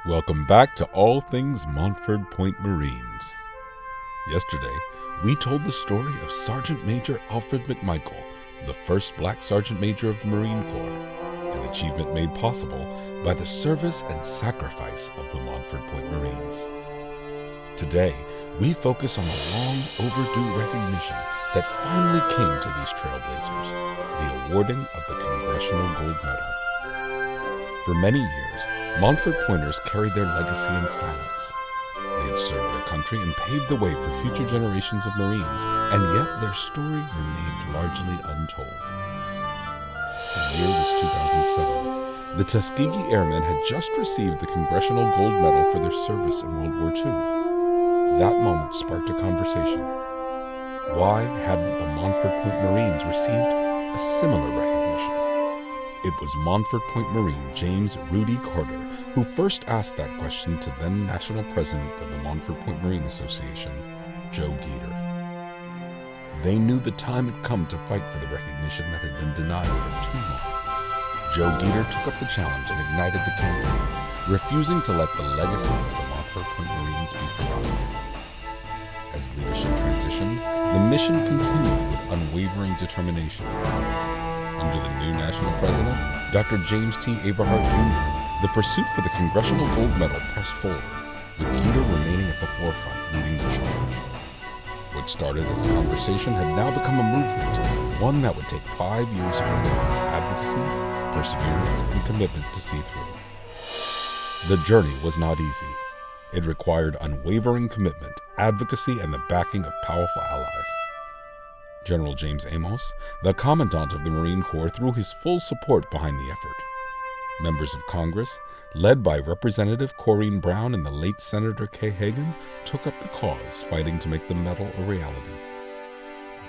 Welcome back to All Things Monford Point Marines. Yesterday, we told the story of Sergeant Major Alfred McMichael, the first black Sergeant Major of the Marine Corps, an achievement made possible by the service and sacrifice of the Monford Point Marines. Today, we focus on the long overdue recognition that finally came to these trailblazers, the awarding of the Congressional Gold Medal. For many years, Monford Pointers carried their legacy in silence. They had served their country and paved the way for future generations of Marines, and yet their story remained largely untold. The year was 2007. The Tuskegee Airmen had just received the Congressional Gold Medal for their service in World War II. That moment sparked a conversation. Why hadn't the Monford Point Marines received a similar recognition? It was Monford Point Marine James Rudy Carter who first asked that question to then National President of the Monford Point Marine Association, Joe Geter. They knew the time had come to fight for the recognition that had been denied for too long. Joe Geter took up the challenge and ignited the campaign, refusing to let the legacy of the Monford Point Marines be forgotten. As leadership transitioned, the mission continued with unwavering determination. Under the new national president, Dr. James T. Averhart Jr., the pursuit for the Congressional Gold Medal pressed forward, with Geter remaining at the forefront leading the charge. What started as a conversation had now become a movement, one that would take 5 years of relentless advocacy, perseverance, and commitment to see through. The journey was not easy. It required unwavering commitment, advocacy, and the backing of powerful allies. General James Amos, the Commandant of the Marine Corps, threw his full support behind the effort. Members of Congress, led by Representative Corrine Brown and the late Senator Kay Higdon, took up the cause, fighting to make the medal a reality.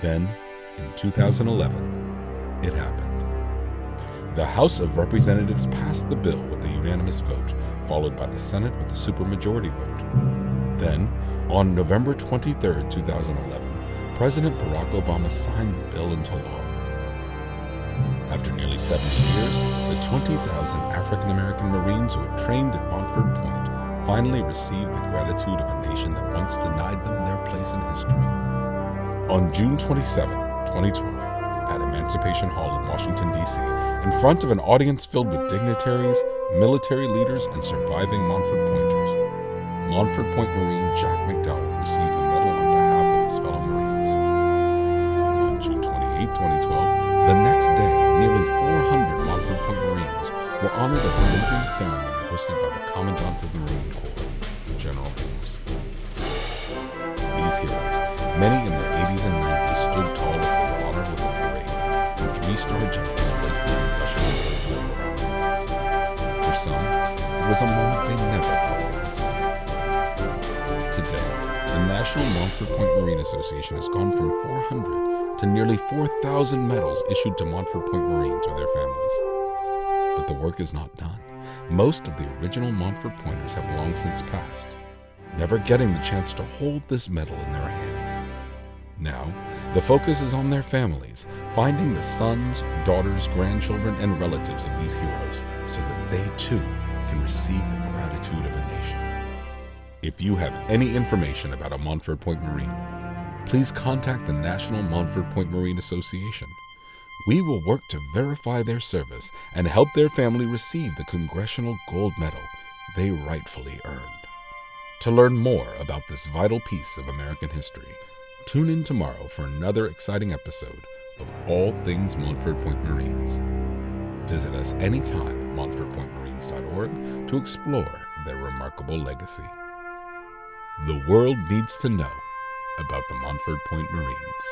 Then, in 2011, it happened. The House of Representatives passed the bill with a unanimous vote, followed by the Senate with a supermajority vote. Then, on November 23, 2011, President Barack Obama signed the bill into law. After nearly 70 years, the 20,000 African-American Marines who had trained at Monford Point finally received the gratitude of a nation that once denied them their place in history. On June 27, 2012, at Emancipation Hall in Washington, D.C., in front of an audience filled with dignitaries, military leaders, and surviving Monford Pointers, Monford Point Marine Jack McDowell received the medal on behalf of his fellow Marines. On June 28, 2012, the next day, nearly 400 Monford Point Marines were honored at the leaving ceremony hosted by the Commandant of the Marine Corps, General Amos. These heroes, many in their 80s and 90s, stood tall as they were honored with a parade, and three-star generals placed the Congressional Gold Medal around their necks. For some, it was a moment they never thought they would see. Today, the National Monford Point Marine Association has gone from 400 to nearly 4,000 medals issued to Monford Point Marines or their families. But the work is not done. Most of the original Monford Pointers have long since passed, never getting the chance to hold this medal in their hands. Now, the focus is on their families, finding the sons, daughters, grandchildren, and relatives of these heroes so that they too can receive the gratitude of a nation. If you have any information about a Monford Point Marine, please contact the National Monford Point Marine Association. We will work to verify their service and help their family receive the Congressional Gold Medal they rightfully earned. To learn more about this vital piece of American history, tune in tomorrow for another exciting episode of All Things Monford Point Marines. Visit us anytime at montfordpointmarines.org to explore their remarkable legacy. The world needs to know about the Monford Point Marines.